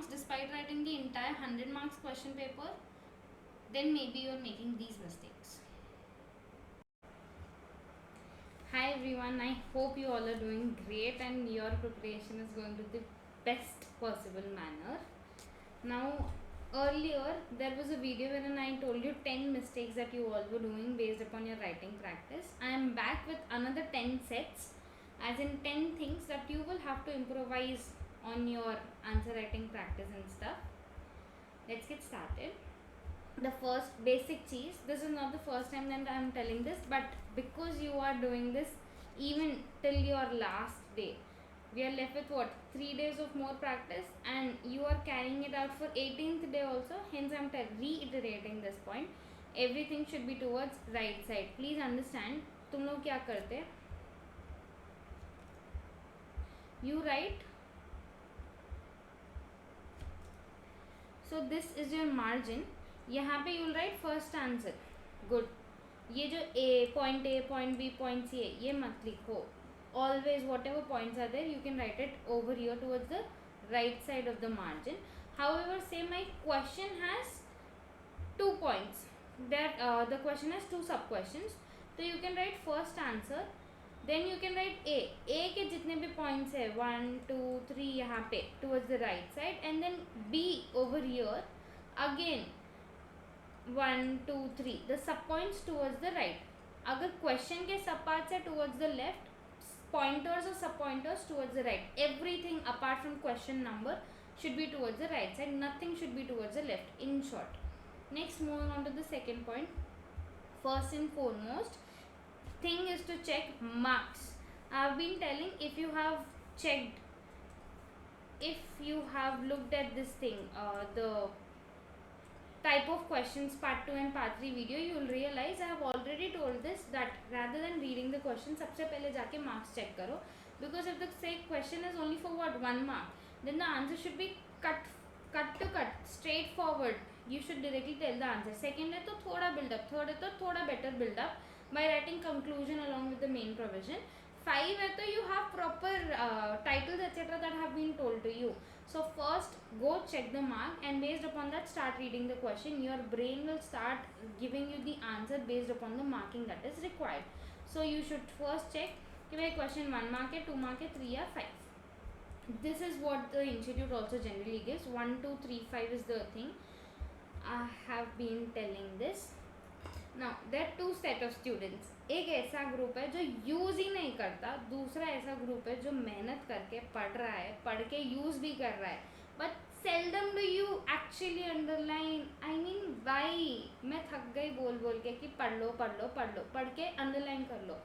marks despite writing the entire 100 marks question paper, then maybe you're making these mistakes. Hi everyone, I hope you all are doing great and your preparation is going to the best possible manner. Now, earlier there was a video wherein I told you 10 mistakes that you all were doing based upon your writing practice. I am back with another 10 sets, as in 10 things that you will have to improvise on your answer writing practice and stuff. Let's get started. The first basic cheese, this is not the first time that I am telling this, but because you are doing this even till your last day, we are left with what, 3 days of more practice, and you are carrying it out for 18th day also. Hence I am reiterating this point, everything should be towards right side. Please understand, तुम लोग क्या करते, you write, so this is your margin. यहाँ पे you'll write first answer, good. ये जो point A, point B, point C है, ये मत लिखो. Always whatever points are there, you can write it over here towards the right side of the margin. However, say my question has 2 points, that the question has 2 sub questions, so you can write first answer, then you can write A के जितने भी points है 1 2 3 यहाँ पे towards the right side, and then B over here again 1 2 3 the sub points towards the right. अगर question के sub parts है towards the left, pointers or sub pointers towards the right. Everything apart from question number should be towards the right side, nothing should be towards the left, in short. Next, moving on to the second point, first and foremost thing is to check marks. I have been telling, if you have checked, if you have looked at this thing, the type of questions part 2 and part 3 video, you will realize I have already told this, that rather than reading the question, सबसे पहले जाके marks check करो, because if the say question is only for what 1 mark, then the answer should be cut to cut, straightforward. You should directly tell the answer. Second है तो थोड़ा build up, third है तो थोड़ा better build up by writing conclusion along with the main provision. 5 है तो you have proper titles etc. that have been told to you. So first go check the mark, and based upon that start reading the question. Your brain will start giving you the answer based upon the marking that is required. So you should first check कि भाई question 1 mark है, 2 mark है, 3 या 5. This is what the institute also generally gives. 1 2 3 5 is the thing. I have been telling this. Now there are 2 set of students. एक ऐसा group है जो use ही नहीं करता, दूसरा ऐसा ग्रुप है जो मेहनत करके पढ़ रहा है, पढ़ के यूज़ भी कर रहा है, but seldom do you actually underline. I mean why. मैं थक गई बोल बोल के कि पढ़ लो पढ़ लो पढ़ लो, पढ़ के अंडरलाइन कर लो.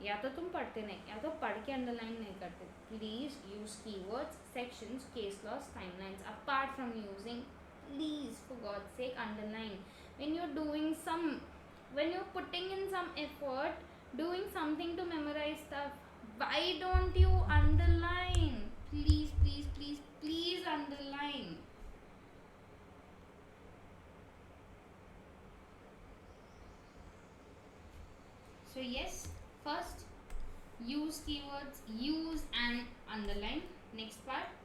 या तो तुम पढ़ते नहीं, या तो पढ़ के अंडरलाइन नहीं करते. Please use keywords, sections, case laws, timelines. Apart from using, please for God's sake underline. When you're doing some, when you're putting in some effort doing something to memorize stuff, why don't you underline? Please please please please underline. So yes, first use keywords, use and underline. Next part,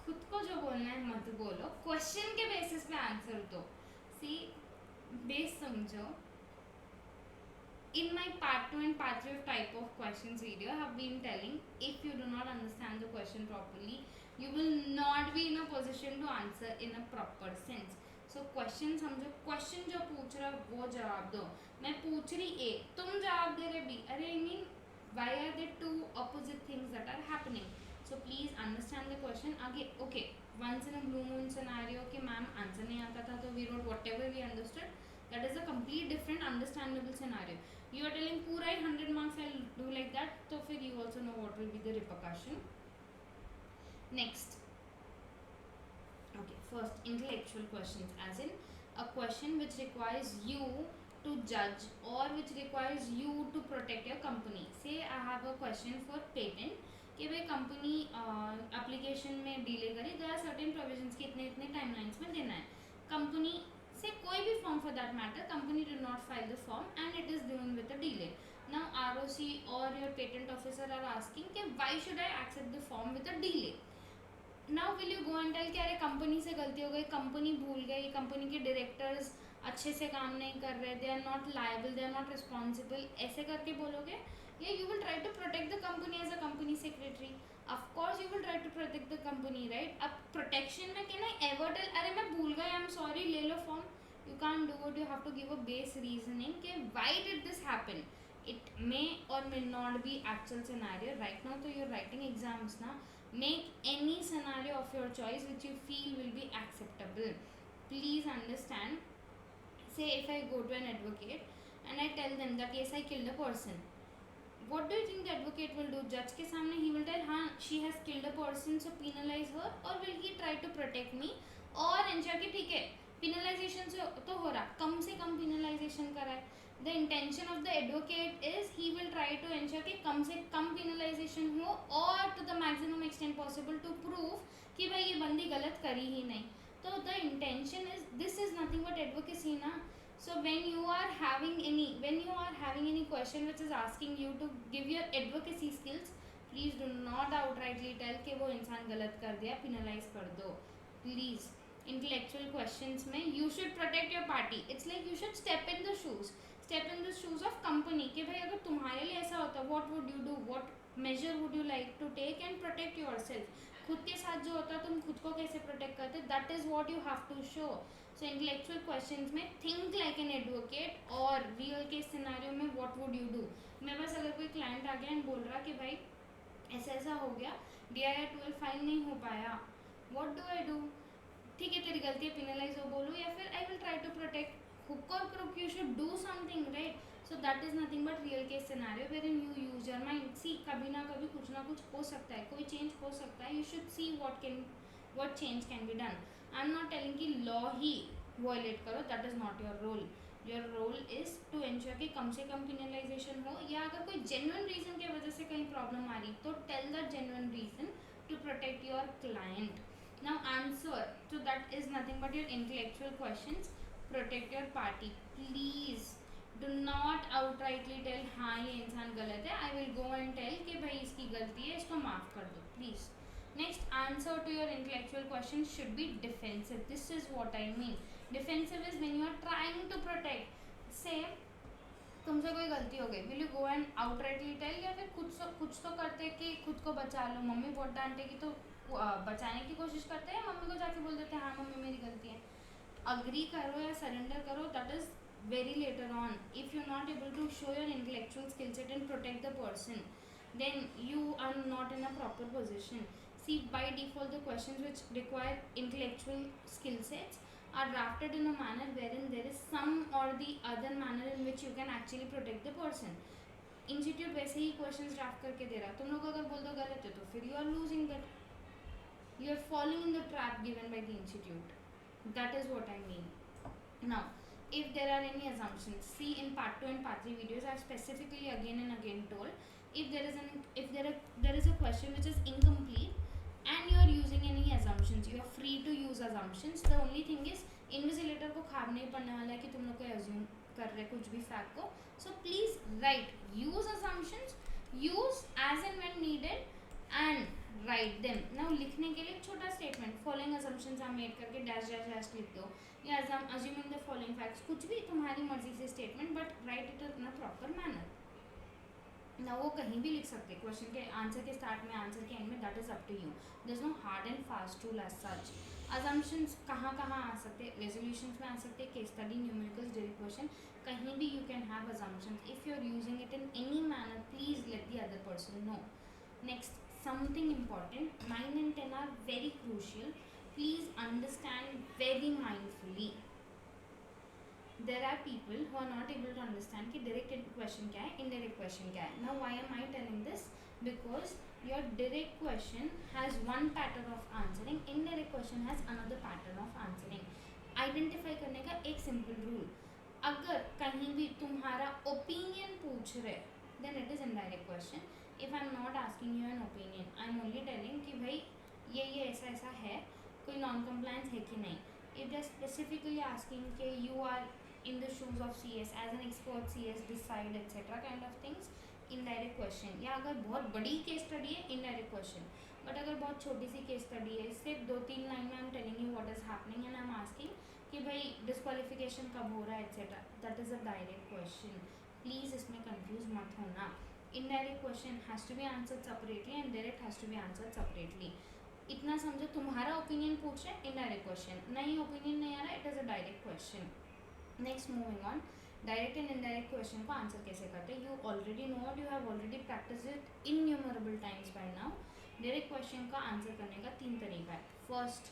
खुद को जो बोलना है मत बोलो, question के basis पे answer दो. सी बेस समझो. In my part 2 and part 3 of type of questions video, I have been telling, if you do not understand the question properly, you will not be in a position to answer in a proper sense. So question समझो, question जो पूछ रहा वो जवाब दो. मैं पूछ रही A, तुम जवाब दे रहे B. अरे I mean, why are there 2 opposite things that are happening? So please understand the question. आगे okay, once in a blue moon scenario कि मैम आंसर नहीं आता था तो we wrote whatever we understood, that is a complete different understandable scenario. You are telling पूरा ही 100 marks I'll do like that, तो फिर you also know what will be the repercussion. Next, okay, first intellectual questions, as in a question which requires you to judge or which requires you to protect your company. Say I have a question for patent कि भाई company application में delay करी, there are certain provisions कि इतने इतने timelines में देना है. कंपनी से कोई भी form for that matter, company did not file the form and it is doing with a delay. Now ROC or your patent officer are asking कि why should I accept the form with a delay. Now will you go and tell कि अरे company से गलती हो गई, company भूल गई, company के डायरेक्टर्स अच्छे से काम नहीं कर रहे, they are not liable, they are not responsible, ऐसे करके बोलोगे? या you will try to protect the company as a company secretary? Of course you will try to protect the company, right? अब प्रोटेक्शन में क्या ना एवर टेल अरे मैं भूल गई, आई एम सॉरी, ले लो form. You can do it. You have to give a base reasoning कि why did this happen. It may or may not be actual scenario right now, so you're writing exams now. Make any scenario of your choice which you feel will be acceptable. Please understand. Say if I go to an advocate and I tell them that yes, I killed a person, what do you think the advocate will do? Judge के सामने he will tell हाँ she has killed a person so penalize her, or will he try to protect me और ensure कि ठीक है penalization से तो हो रहा, कम से कम penalization कराए. The intention of the advocate is he will try to ensure कि कम से कम penalization हो और to the maximum extent possible to prove कि भाई ये बंदी गलत करी ही नहीं. तो the intention is this is nothing but advocacy ना. So when you are having any question which is asking you to give your advocacy skills, please do not outrightly tell कि वो इंसान गलत कर दिया, penalize कर दो. Please, intellectual questions में you should protect your party. It's like you should step in the shoes of company कि भाई अगर तुम्हारे लिए ऐसा होता, what would you do, what measure would you like to take and protect yourself. खुद के साथ जो होता तुम खुद को कैसे प्रोटेक्ट करते, that is what you have to show. So intellectual questions में think like an advocate और real case scenario में what would you do. मैं बस अगर कोई client आ गया and बोल रहा कि भाई ऐसा ऐसा हो गया, DIR 12 फाइल नहीं हो पाया, what do I do? ठीक है तेरी गलती है, penalize हो बोलूँ या फिर I will try to protect. Hook or crook, you should do something, right? So that is nothing but real case scenario wherein you use your mind. See, कभी ना कभी कुछ ना कुछ हो सकता है, कोई change हो सकता है. You should see what change can be done. I'm not telling कि law ही violate करो, that is not your role. Your role is to ensure कि कम से कम penalization हो, या अगर कोई genuine reason की वजह से कहीं problem आ रही तो tell that genuine reason to protect your client. Now answer. So that is nothing but your intellectual questions. Protect your party. Please do not outrightly tell हाँ ये इंसान गलत है. I will go and tell कि भाई इसकी गलती है, इसको माफ़ कर दो please. Next, answer to your intellectual questions should be defensive. This is what I mean. Defensive is when you are trying to protect. Say तुमसे कोई गलती हो गई, will you go and outrightly tell, या फिर कुछ तो करते कि खुद को बचा लो. मम्मी बहुत डांटेगी तो बचाने की कोशिश करते हैं, मम्मी को जाके बोल देते हैं हाँ मम्मी मेरी गलती है. अग्री करो या सरेंडर करो, that is very later on. If you're not able to show your intellectual skill set and protect the person, then you are not in a proper position. See, by default the questions which require intellectual skill sets are drafted in a manner wherein there is some or the other manner in which you can actually protect the person. Institute वैसे ही questions draft करके दे रहा, तुम लोग अगर बोल दो गलत है तो फिर you are losing that, you are falling in the trap given by the institute. That is what I mean. Now, if there are any assumptions, see in part 2 and part 3 videos I have specifically again and again told, if there is a question which is incomplete and you are using any assumptions, you are free to use assumptions. The only thing is invigilator को खाब नहीं पड़ने वाला है कि तुम लोग को assume कर रहे कुछ भी fact को. So please write, use assumptions, use as and when needed and write them. Now लिखने के लिए छोटा statement, following assumptions are made करके dash dash dash लिख दो, या assuming the following facts, कुछ भी तुम्हारी मर्जी से statement, but write it in a proper manner. ना वो कहीं भी लिख सकते, क्वेश्चन के आंसर के स्टार्ट में, आंसर के एंड में, that is up to you. There is no hard and fast rule as such. Assumptions कहाँ कहाँ आ सकते, रेजोल्यूशंस में आ सकते, case study, numericals, derivative question, कहीं भी you can have assumptions. If you are using it in any manner, please let the other person know. Next, something important, 9 and 10 are very crucial. Please understand very mindfully. There are people who are not able to understand कि direct question क्या है, indirect question क्या है. Now why am I telling this? Because your direct question has one pattern of answering, indirect question has another pattern of answering. Identify करने का एक simple rule. अगर कहीं भी तुम्हारा opinion पूछ रहे, then it is indirect question. If I am not asking you an opinion, I am only telling कि भाई ये ऐसा ऐसा है, कोई non compliance है कि नहीं. If they are specifically asking कि you are in the shoes of CS, as an expert CS decide etc kind of things. Indirect question, या अगर बहुत बड़ी केस स्टडी है इनडायरेक्ट क्वेश्चन, बट अगर बहुत छोटी सी केस स्टडी है सिर्फ 2-3 लाइन में I am telling you what is happening and I am asking कि भाई डिस्क्वालिफिकेशन कब हो रहा है etcetera, that is a direct question. Please इसमें कंफ्यूज मत होना. Indirect question has to be answered separately and direct has to be answered separately. इतना समझो, तुम्हारा ओपिनियन पूछ रहे हैं इनडायरेक्ट क्वेश्चन, नहीं ओपिनियन नहीं आ रहा, it is a direct question. Next moving on, direct and indirect question को आंसर कैसे करते हैं. You already know it, you have already practice it innumerable times bye now. Direct question का answer करने का 3 तरीका है. फर्स्ट,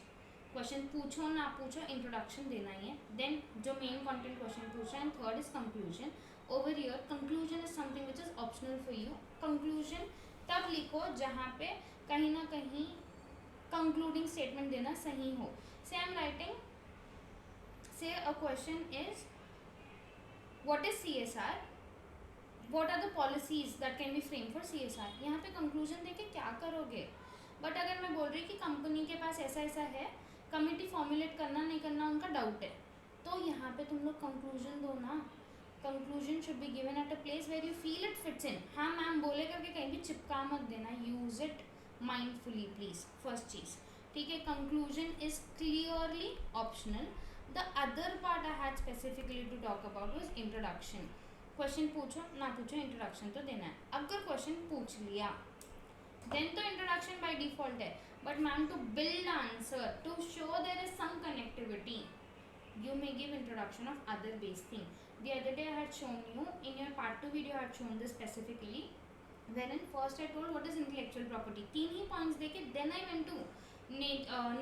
क्वेश्चन पूछो ना पूछो इंट्रोडक्शन देना ही है. देन जो मेन कंटेंट क्वेश्चन पूछा है. And third is conclusion. Over here conclusion is something which is optional for you. Conclusion तब लिखो जहाँ पे कहीं ना कहीं कंक्लूडिंग स्टेटमेंट देना सही हो. से आई एम राइटिंग, से a question is what is CSR, what are the policies that can be framed for CSR. यहाँ पे कंक्लूजन देके क्या करोगे. बट अगर मैं बोल रही कि कंपनी के पास ऐसा ऐसा है, कमिटी फॉर्मुलेट करना नहीं करना उनका डाउट है, तो यहाँ पे तुम लोग कंक्लूजन दो ना. Conclusion should be given at a place where you feel it fits in. हाँ मैम बोले करके कहीं भी चिपका मत देना. Use it mindfully please. First चीज, ठीक है. Conclusion is clearly optional. The other part I had specifically to talk about was introduction. Question पूछो ना पूछो इंट्रोडक्शन तो देना है. अगर क्वेश्चन पूछ लिया देन तो इंट्रोडक्शन बाय डिफॉल्ट है. But ma'am to build answer, to show there is some connectivity, you may give introduction of other base thing. The other day I had shown you in your part 2 video, I had shown this specifically, wherein first I told what is intellectual property. 3 he points देके then I went to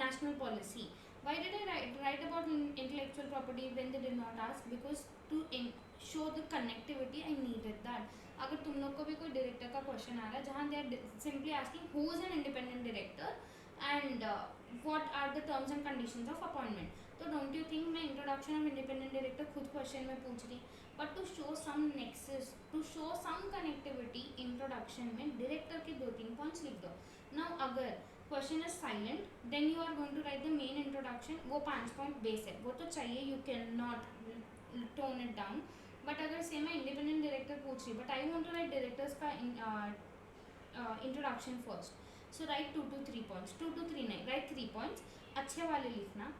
national policy. Why did I write about intellectual property when they did not ask? Because to show the connectivity I needed that. अगर तुम लोग को भी कोई director का question आ रहा है जहाँ they are simply asking who is an independent director and what are the terms and conditions of appointment, तो don't you think मैं introduction of independent director खुद क्वेश्चन में पूछ रही. but to show some nexus, to show some connectivity, introduction में director के 2-3 points लिख दो. now अगर question is silent then you are going to write the main introduction. वो 5 पॉइंट बेस है, वो तो चाहिए, you can not tone it down. But अगर से मैं इंडिपेंडेंट डायरेक्टर पूछ रही but I want to write directors का introduction first, so write 2 to 3 points. 2 to 3 नहीं, राइट 3 पॉइंट्स अच्छे वाले लिखना.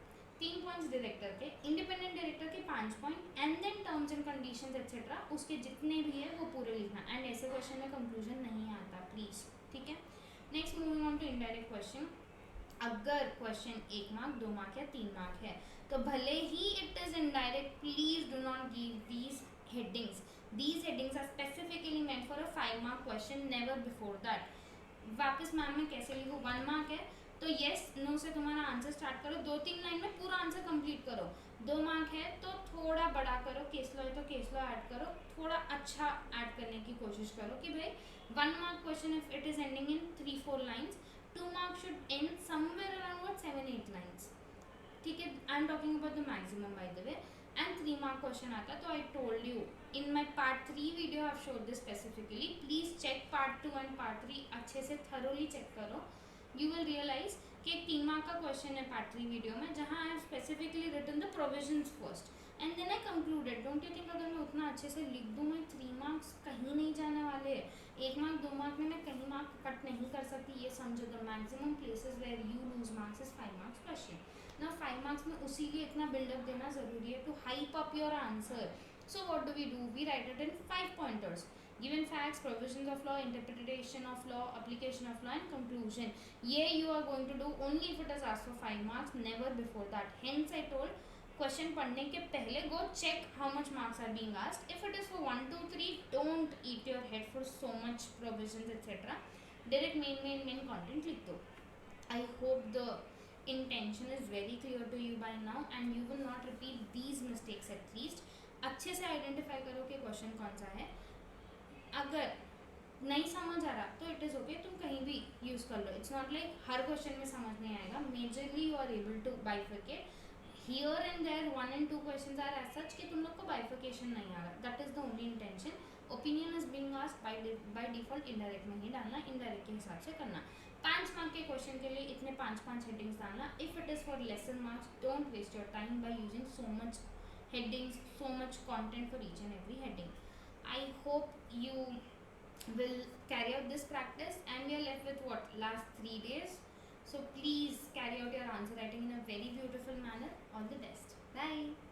3 पॉइंट्स डायरेक्टर के, इंडिपेंडेंट डायरेक्टर के 5 point and then terms and conditions etcetera उसके जितने भी है वो पूरे लिखना. एंड ऐसे क्वेश्चन में कंक्लूजन नहीं आता प्लीज, ठीक है. Next moving on to indirect question. अगर क्वेश्चन 1 मार्क 2 मार्क या 3 मार्क है तो भले ही it is indirect, please do not give these headings. These headings are specifically meant for a 5 mark question, never before that. वापस ma'am मैं कैसे लिखूँ. 1 मार्क है तो येस नो से तुम्हारा आंसर स्टार्ट करो, 2-3 लाइन में पूरा आंसर कंप्लीट करो. 2 मार्क है तो थोड़ा बड़ा करो, केस लॉ है तो केस लॉ ऐड करो, थोड़ा अच्छा ऐड करने की कोशिश करो कि भाई 1 mark question if it is ending in 3-4 lines, 2 mark should end somewhere around what 7-8 lines. ठीक है, I am talking about the maximum by the way. And 3 mark question आता तो I told you in my part 3 video I have showed this specifically. Please check part 2 and part 3 अच्छे से thoroughly check करो. You will realise कि 3 mark का question है part 3 video में जहाँ I have specifically written the provisions first and then I concluded. Don't you think अगर मैं उतना अच्छे से लिख दूँ मैं 3 marks कहीं नहीं जाने वाले. 1 mark 2 mark में मैं कहीं मार्क कट नहीं कर सकती, ये समझो. The maximum places where you lose marks is 5 marks question. ना 5 marks में उसी लिए इतना बिल्डअप देना जरूरी है to hype up your answer. So what do we write it in 5 pointers. Given facts, provisions of law, interpretation of law, application of law and conclusion. ये you are going to do only if it is asked for 5 marks, never before that. Hence I told question पढ़ने के पहले go check how much marks are being asked. If it is for 1 2 3 don't eat your head for so much provisions etcetera. Direct main content लिख दो. I hope the intention is very clear to you by now and you will not repeat these mistakes. At least अच्छे से identify करो कि question कौन सा है. अगर नहीं समझ आ रहा तो इट इज़ ओके, तुम कहीं भी यूज़ कर लो. इट्स नॉट लाइक हर क्वेश्चन में समझ नहीं आएगा. Majorly you are able to bifurcate. here and there 1 and 2 questions are as such कि तुम लोग को bifurcation नहीं आ रहा. that is the only intention. opinion is being asked by default indirect में ही डालना, indirect के हिसाब से करना. 5 mark के क्वेश्चन के लिए इतने 5 headings डालना. if it is for lesson marks don't waste your time by using so much headings, so much content for each and every heading. I hope you will carry out this practice, and we are left with what, last 3 days. So please carry out your answer writing in a very beautiful manner. All the best. Bye.